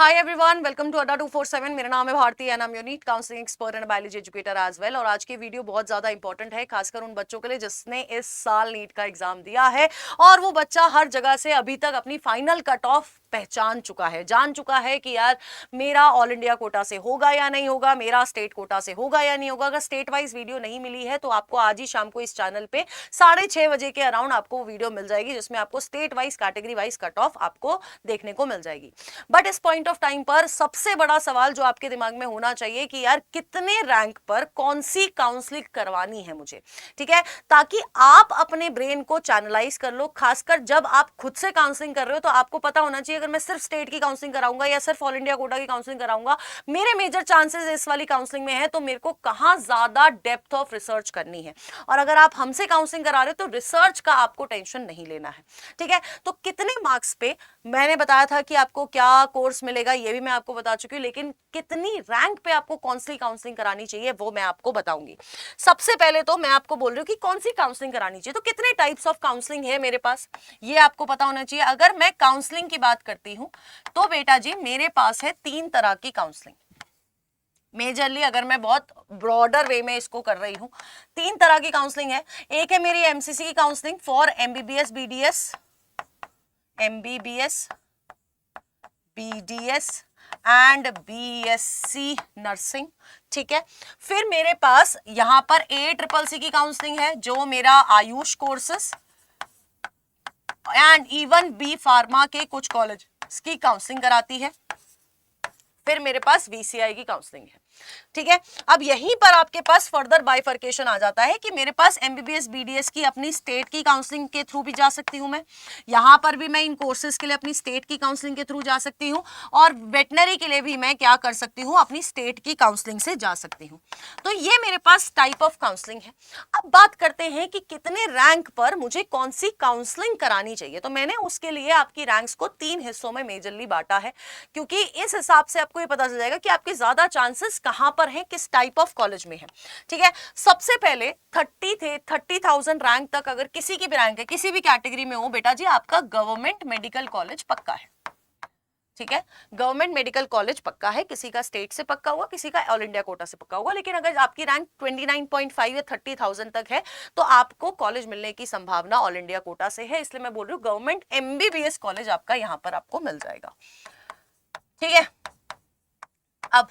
Hi everyone, welcome to अड्डा 247। मेरा नाम है Bharti and I am your NEET counselling expert and biology educator as well. और आज की वीडियो बहुत ज्यादा इंपॉर्टेंट है, खासकर उन बच्चों के लिए जिसने इस साल नीट का एग्जाम दिया है और वो बच्चा हर जगह से अभी तक अपनी फाइनल कट ऑफ पहचान चुका है, जान चुका है कि यार मेरा ऑल इंडिया कोटा से होगा या नहीं होगा, मेरा स्टेट कोटा से होगा या नहीं होगा। अगर स्टेट वाइज वीडियो नहीं मिली है तो आपको आज ही शाम को इस चैनल पे 6:30 बजे के अराउंड आपको वीडियो मिल जाएगी, जिसमें आपको state wise category wise cut off आपको देखने को मिल जाएगी। बट इस पॉइंट ऑफ टाइम पर सबसे बड़ा सवाल जो आपके दिमाग में होना चाहिए कि यार कितने रैंक पर कौन सी काउंसलिंग करवानी है मुझे, ठीक है, ताकि आप अपने ब्रेन को चैनलाइज कर लो। खासकर जब आप खुद से काउंसलिंग कर रहे हो तो आपको पता होना चाहिए अगर मैं सिर्फ स्टेट की काउंसलिंग कराऊंगा या सिर्फ ऑल इंडिया कोटा की काउंसलिंग कराऊंगा, मेरे मेजर चांसेस इस वाली काउंसलिंग में है, तो मेरे को कहां ज्यादा डेप्थ ऑफ रिसर्च करनी है। और अगर आप हमसे काउंसलिंग करा रहे हो तो रिसर्च का आपको टेंशन नहीं लेना है, ठीक है। तो कितने मार्क्स पे मैंने बताया था कि आपको क्या कोर्स मिलेगा, ये भी मैं आपको बता चुकी हूं, लेकिन कितनी रैंक पे आपको कौन सी काउंसलिंग करानी चाहिए वो मैं आपको बताऊंगी। सबसे पहले तो मैं आपको बोल रही हूं कि कौन सी काउंसलिंग करानी चाहिए। तो कितने टाइप्स ऑफ काउंसलिंग है मेरे पास, ये आपको पता होना चाहिए। अगर मैं काउंसलिंग की बात करती हूं तो बेटा जी मेरे पास है 3 तरह की काउंसलिंग। मेजरली अगर मैं बहुत ब्रॉडर वे में इसको कर रही हूं, 3 तरह की काउंसलिंग है। एक है मेरी एमसीसी की counselling for MBBS BDS, MBBS BDS and BSc nursing, ठीक है। फिर मेरे पास यहां पर ACCC की काउंसलिंग है जो मेरा Ayush courses and even be pharma के कुछ कॉलेज की काउंसलिंग कराती है। फिर मेरे पास VCI की काउंसलिंग है, ठीक है। अब यहीं पर आपके पास फर्दर बाइफर्केशन आ जाता है कि मेरे पास एमबीबीएस बीडीएस की अपनी स्टेट की काउंसलिंग के थ्रू भी जा सकती हूं मैं, यहां पर भी मैं इन कोर्सेज के लिए अपनी स्टेट की काउंसलिंग के थ्रू जा सकती हूं, और वेटनरी के लिए भी मैं क्या कर सकती हूं, अपनी स्टेट की काउंसलिंग से जा सकती हूं। तो ये मेरे पास टाइप ऑफ काउंसलिंग है। अब बात करते हैं कि कितने रैंक पर मुझे कौन सी काउंसलिंग करानी चाहिए। तो मैंने उसके लिए आपकी रैंक्स को 3 हिस्सों में मेजरली बांटा है, क्योंकि इस हिसाब से आपको ये पता चल जाएगा कि आपके ज्यादा चांसेस कहां पर हैं, किस टाइप ऑफ कॉलेज में है, ठीक है। सबसे पहले 30,000 रैंक तक अगर किसी की भी रैंक है, किसी भी कैटेगरी में हो बेटा जी, आपका गवर्नमेंट मेडिकल कॉलेज पक्का है, ठीक है। गवर्नमेंट मेडिकल कॉलेज पक्का है, किसी का स्टेट से पक्का हुआ, किसी का ऑल इंडिया कोटा से पक्का हुआ। लेकिन अगर आपकी रैंक 29.5 या 30,000 तक है तो आपको कॉलेज मिलने की संभावना ऑल इंडिया कोटा से है, इसलिए मैं बोल रही हूँ गवर्नमेंट एमबीबीएस कॉलेज आपका यहां पर आपको मिल जाएगा, ठीक है। अब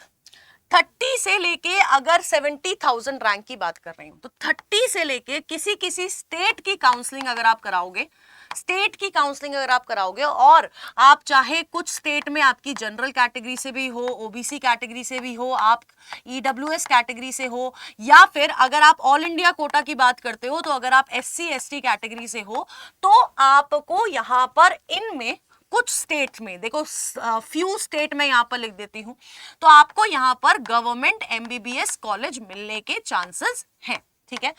30 से लेके अगर 70,000 रैंक की बात कर रही हूं तो 30 से लेके किसी किसी स्टेट की काउंसलिंग अगर आप कराओगे, स्टेट की काउंसलिंग अगर आप कराओगे, और आप चाहे कुछ स्टेट में आपकी जनरल कैटेगरी से भी हो, ओबीसी कैटेगरी से भी हो, आप ईडब्ल्यूएस कैटेगरी से हो, या फिर अगर आप ऑल इंडिया कोटा की बात करते हो तो अगर आप एससी एसटी कैटेगरी से हो, तो आपको यहां पर इनमें कुछ स्टेट में देखो, फ्यू स्टेट में यहां पर लिख देती हूं, तो आपको यहां पर गवर्नमेंट एमबीबीएस कॉलेज मिलने के चांसेस हैं, ठीक है।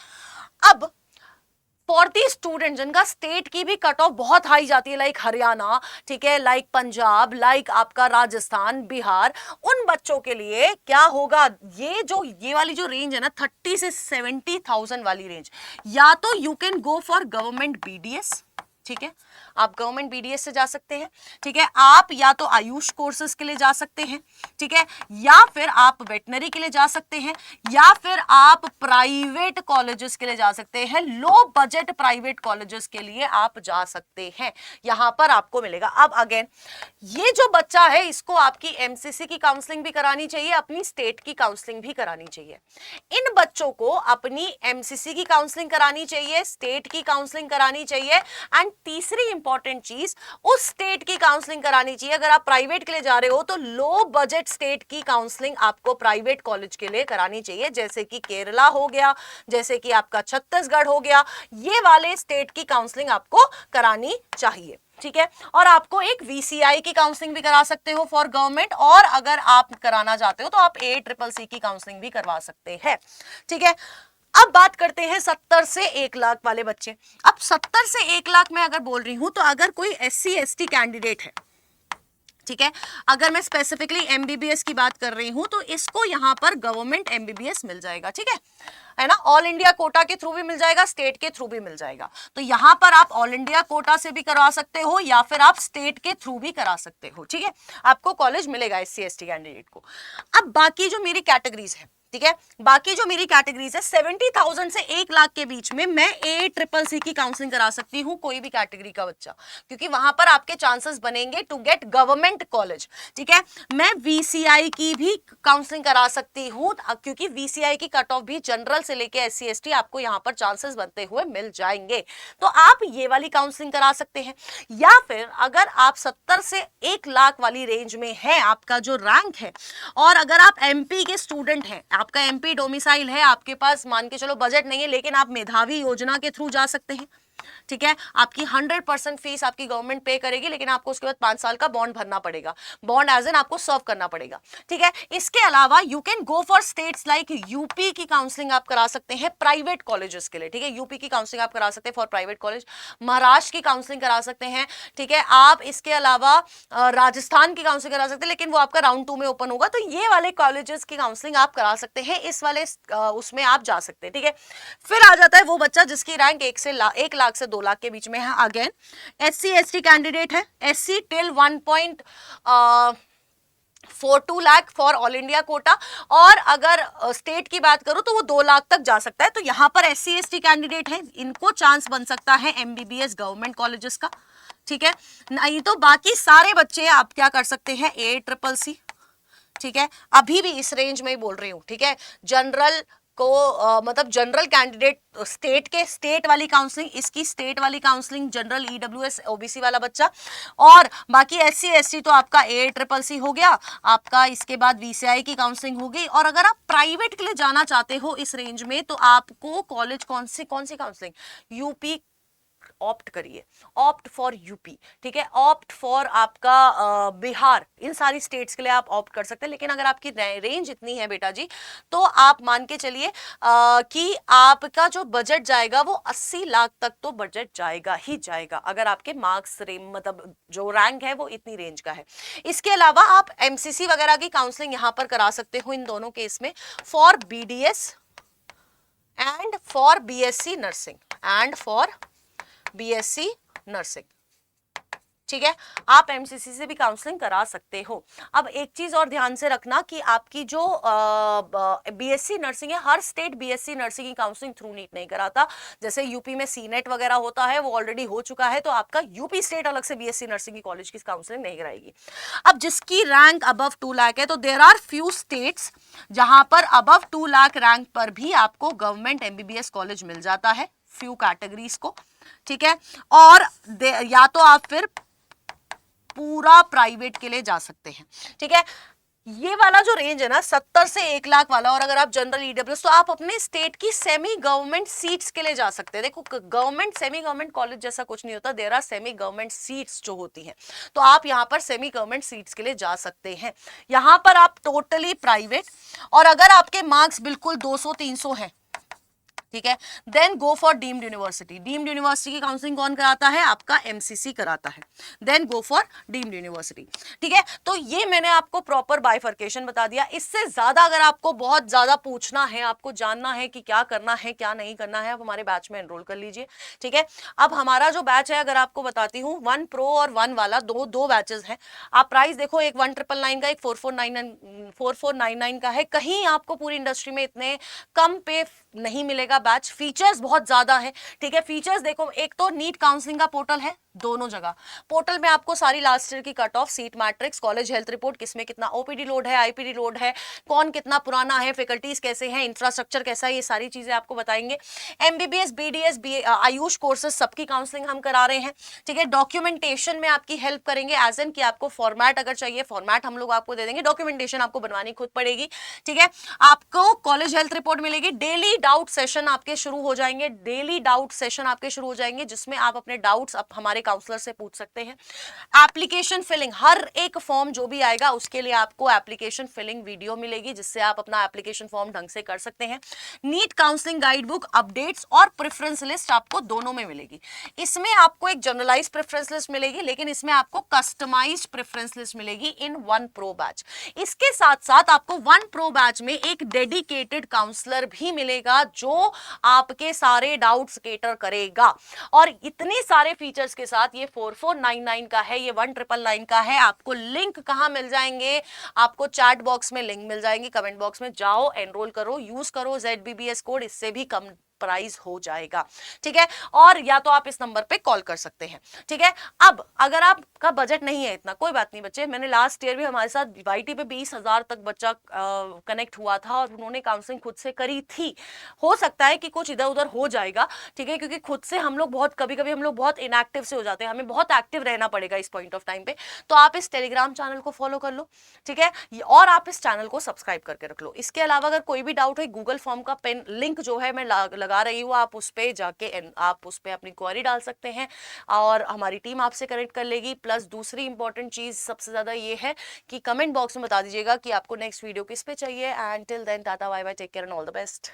अब फॉर दी स्टूडेंट जिनका स्टेट की भी कट ऑफ बहुत हाई जाती है, लाइक हरियाणा, ठीक है, लाइक पंजाब, लाइक आपका राजस्थान, बिहार, उन बच्चों के लिए क्या होगा, ये वाली जो रेंज है ना 30 से 70,000 वाली रेंज, या तो you can go for government BDS, ठीक है, आप गवर्नमेंट बीडीएस से जा सकते हैं, ठीक है। आप या तो आयुष कोर्सेज के लिए जा सकते हैं, ठीक है, या फिर आप वेटनरी के लिए जा सकते हैं, या फिर आप प्राइवेट कॉलेजेस के लिए जा सकते हैं, लो बजट प्राइवेट कॉलेजेस के लिए आप जा सकते हैं, यहां पर आपको मिलेगा। अब अगेन ये जो बच्चा है इसको आपकी एमसीसी की काउंसलिंग भी करानी चाहिए, अपनी स्टेट की काउंसलिंग भी करानी चाहिए। इन बच्चों को अपनी एमसीसी की काउंसलिंग करानी चाहिए, स्टेट की काउंसलिंग करानी चाहिए, एंड तीसरी इंपॉर्टेंट चीज, उस स्टेट की काउंसलिंग करानी चाहिए। अगर आप प्राइवेट के लिए जा रहे हो तो लो बजट स्टेट की काउंसलिंग आपको प्राइवेट कॉलेज के लिए करानी चाहिए, जैसे कि केरला हो गया, जैसे कि आपका छत्तीसगढ़ हो गया, ये वाले स्टेट की काउंसलिंग आपको करानी चाहिए, ठीक है। और आपको एक VCI की काउंसलिंग भी करा सकते हो फॉर गवर्नमेंट, और अगर आप कराना चाहते हो तो आप ACCC की काउंसलिंग भी करवा सकते हैं, ठीक है। अब बात करते हैं 70 से 1 लाख वाले बच्चे। अब 70 से 1 लाख में अगर बोल रही हूं तो अगर कोई SC ST कैंडिडेट है, ठीक है। अगर मैं स्पेसिफिकली एमबीबीएस की बात कर रही हूं तो इसको यहां पर गवर्नमेंट एमबीबीएस मिल जाएगा, ठीक है ना। ऑल इंडिया कोटा के थ्रू भी मिल जाएगा, स्टेट के थ्रू भी मिल जाएगा। तो यहां पर आप ऑल इंडिया कोटा से भी करवा सकते हो या फिर आप स्टेट के थ्रू भी करा सकते हो, ठीक है। आपको कॉलेज मिलेगा एससी एसटी कैंडिडेट को। अब बाकी जो मेरी कैटेगरीज है, ठीक है, बाकी जो मेरी कैटेगरीज है 70,000 से 1 लाख के बीच में मैं ACCC की काउंसलिंग करा सकती हूँ कोई भी कैटेगरी का बच्चा, क्योंकि वहां पर आपके चांसेस बनेंगे टू गेट गवर्नमेंट कॉलेज, ठीक है। मैं VCI की भी काउंसलिंग करा सकती हूँ क्योंकि VCI की कट ऑफ भी जनरल से लेके SC ST आपको यहाँ पर चांसेस बनते हुए मिल जाएंगे। तो आप ये वाली काउंसलिंग करा सकते हैं, या फिर अगर आप 70 से 1 लाख वाली रेंज में है आपका जो रैंक है, और अगर आप MP के स्टूडेंट हैं, आपका MP डोमिसाइल है, आपके पास मान के चलो बजट नहीं है, लेकिन आप मेधावी योजना के थ्रू जा सकते हैं, ठीक है। आपकी 100% फीस आपकी गवर्नमेंट पे करेगी, लेकिन आपको उसके बाद 5 साल का बॉन्ड भरना पड़ेगा, बॉन्ड एज एन आपको सर्व करना पड़ेगा, ठीक है। इसके अलावा you can go for states like UP की काउंसलिंग आप करा सकते हैं प्राइवेट कॉलेजेस के लिए, ठीक है। यूपी की काउंसलिंग आप करा सकते हैं फॉर प्राइवेट कॉलेज, महाराष्ट्र की काउंसलिंग करा सकते हैं, ठीक है। आप इसके अलावा राजस्थान की काउंसलिंग करा सकते हैं, लेकिन वो आपका राउंड 2 में ओपन होगा, तो ये वाले कॉलेजेस की काउंसलिंग आप करा सकते हैं, इस वाले उसमें आप जा सकते हैं, ठीक है। फिर आ जाता है वो बच्चा जिसकी रैंक 1 लाख से 2 लाख के बीच में है। अगेन SC ST कैंडिडेट है, SC till 1.42 lakh for all India quota, और अगर स्टेट की बात करूं तो वो 2 लाख तक जा सकता है। तो यहां पर SC ST कैंडिडेट है, इनको चांस बन सकता है MBBS गवर्नमेंट कॉलेजेस का, ठीक है। नहीं तो बाकी सारे बच्चे आप क्या कर सकते हैं, ACCC, ठीक है। अभी भी इस रेंज में ही बोल रही हूं, ठीक है। जनरल को मतलब जनरल कैंडिडेट स्टेट वाली काउंसलिंग, इसकी स्टेट वाली काउंसलिंग जनरल EWS OBC वाला बच्चा, और बाकी SC ST तो आपका ACCC हो गया आपका। इसके बाद VCI की काउंसलिंग होगी, और अगर आप प्राइवेट के लिए जाना चाहते हो इस रेंज में तो आपको कॉलेज कौन सी काउंसलिंग, यूपी ऑप्ट करिए, ऑप्ट फॉर यूपी, ठीक है, ऑप्ट फॉर आपका बिहार, इन सारी स्टेट्स के लिए आप ऑप्ट कर सकते हैं। लेकिन अगर आपकी रेंज इतनी है बेटा जी, तो आप मान के चलिए कि आपका जो बजट जाएगा वो 80 लाख तक तो बजट जाएगा ही जाएगा, अगर आपके मार्क्स मतलब जो रैंक है वो इतनी रेंज का है। इसके अलावा आप MCC वगैरह की काउंसलिंग यहां पर करा सकते हो इन दोनों केस में, for BDS and for BSc nursing and for BSc nursing, ठीक है। आप MCC से भी काउंसलिंग करा सकते हो। अब एक चीज और ध्यान से रखना कि आपकी जो BSc नर्सिंग है, हर स्टेट BSc नर्सिंग की काउंसलिंग थ्रू नीट नहीं कराता। जैसे यूपी में CNET वगैरह होता है, वो ऑलरेडी हो चुका है, तो आपका यूपी स्टेट अलग से BSc नर्सिंग की कॉलेज की काउंसलिंग नहीं कराएगी। अब जिसकी रैंक अबव 2 लाख है, तो देयर आर फ्यू स्टेट्स जहां पर अबव 2 लाख रैंक पर भी आपको गवर्नमेंट MBBS कॉलेज मिल जाता है, फ्यू कैटेगरीज को, ठीक है। और या तो आप फिर पूरा प्राइवेट के लिए जा सकते हैं, ठीक है। ये वाला जो रेंज है ना 70 से 1 लाख वाला, और अगर आप जनरल EWS तो आप अपने स्टेट की सेमी गवर्नमेंट सीट्स के लिए जा सकते हैं। देखो गवर्नमेंट सेमी गवर्नमेंट कॉलेज जैसा कुछ नहीं होता, there are semi government seats जो होती हैं, तो आप यहाँ पर सेमी गवर्नमेंट सीट्स के लिए जा सकते हैं। यहाँ पर आप टोटली प्राइवेट, और अगर आपके मार्क्स बिल्कुल 200-300 है, ठीक है, then go for deemed university. Deemed university की काउंसलिंग कौन कराता है, आपका MCC कराता है, then go for deemed university, ठीक है। तो ये मैंने आपको प्रॉपर बाइफर्केशन बता दिया। इससे ज्यादा अगर आपको बहुत ज्यादा पूछना है, आपको जानना है कि क्या करना है क्या नहीं करना है, आप हमारे बैच में एनरोल कर लीजिए, ठीक है। अब हमारा जो बैच है, अगर आपको बताती हूँ 1 प्रो और 1 वाला, दो बैचेस हैं। आप प्राइस देखो, एक 1999 का, एक 4499 का है। कहीं आपको पूरी इंडस्ट्री में इतने कम पे नहीं मिलेगा बैच। फीचर्स बहुत ज्यादा है, ठीक है। फीचर्स देखो, एक तो नीट काउंसलिंग का पोर्टल है, दोनों जगह पोर्टल में आपको सारी लास्ट ईयर की cut off, seat matrix, college health report, किसमें कितना OPD लोड है, IPD लोड है, कौन कितना पुराना है, फैकल्टीज कैसे हैं, इंफ्रास्ट्रक्चर कैसा है, ये सारी चीजें आपको बताएंगे। MBBS BDS आयुष कोर्सेज सबकी काउंसलिंग हम करा रहे हैं, ठीक है। डॉक्यूमेंटेशन में आपकी हेल्प करेंगे, एज एन कि आपको फॉर्मेट अगर चाहिए, फॉर्मेट हम लोग आपको दे देंगे, डॉक्यूमेंटेशन आपको बनवानी खुद पड़ेगी, ठीक है। आपको कॉलेज हेल्थ रिपोर्ट मिलेगी, डेली डाउट सेशन आपके शुरू हो जाएंगे, डेली डाउट सेशन आपके शुरू हो जाएंगे, जिसमें आप अपने डाउट्स हमारे काउंसलर से पूछ सकते हैं। एप्लीकेशन फिलिंग, हर एक फॉर्म जो भी आएगा उसके लिए आपको एप्लीकेशन फिलिंग वीडियो मिलेगी जिससे आप अपना एप्लीकेशन फॉर्म ढंग से कर सकते हैं। NEET counselling guide book, updates और प्रेफरेंस लिस्ट आपको दोनों में मिलेगी। इसमें आपको एक जनरलाइज प्रेफरेंस लिस्ट मिलेगी, लेकिन इसमें आपको कस्टमाइज्ड प्रेफरेंस लिस्ट मिलेगी इन वन प्रो बैच। इसके साथ साथ आपको वन प्रो बैच में एक डेडिकेटेड काउंसलर भी मिलेगा जो आपके सारे डाउट्स केटर करेगा। और इतने सारे फीचर्स के साथ ये 4499 का है, ये 1999 का है। आपको लिंक कहां मिल जाएंगे? आपको चैट बॉक्स में लिंक मिल जाएंगे, कमेंट बॉक्स में जाओ, एनरोल करो, यूज करो ZBBS कोड, इससे भी कम प्राइस हो जाएगा। ठीक है, और या तो आप इस नंबर पे कॉल कर सकते हैं। ठीक है, अब अगर आपका बजट नहीं है इतना, कोई बात नहीं बच्चे, मैंने लास्ट ईयर भी हमारे साथ YT पे 20,000 तक बच्चा कनेक्ट हुआ था और उन्होंने काउंसलिंग खुद से करी थी। हो सकता है कि कुछ इधर उधर हो जाएगा, ठीक है, क्योंकि खुद से हम लोग बहुत कभी कभी हम लोग बहुत इनएक्टिव से हो जाते हैं, हमें बहुत एक्टिव रहना पड़ेगा इस पॉइंट ऑफ टाइम पे। तो आप इस टेलीग्राम चैनल को फॉलो कर लो, ठीक है, और आप इस चैनल को सब्सक्राइब करके रख लो। इसके अलावा अगर कोई भी डाउट है, गूगल फॉर्म का पेन लिंक जो है मैं लगा रही हूँ, आप उस पे जाके आप उस पे अपनी क्वेरी डाल सकते हैं और हमारी टीम आपसे कनेक्ट कर लेगी। प्लस दूसरी इंपॉर्टेंट चीज सबसे ज्यादा ये है कि कमेंट बॉक्स में बता दीजिएगा कि आपको नेक्स्ट वीडियो किस पे चाहिए। And till then tata bye bye, take care and all the best.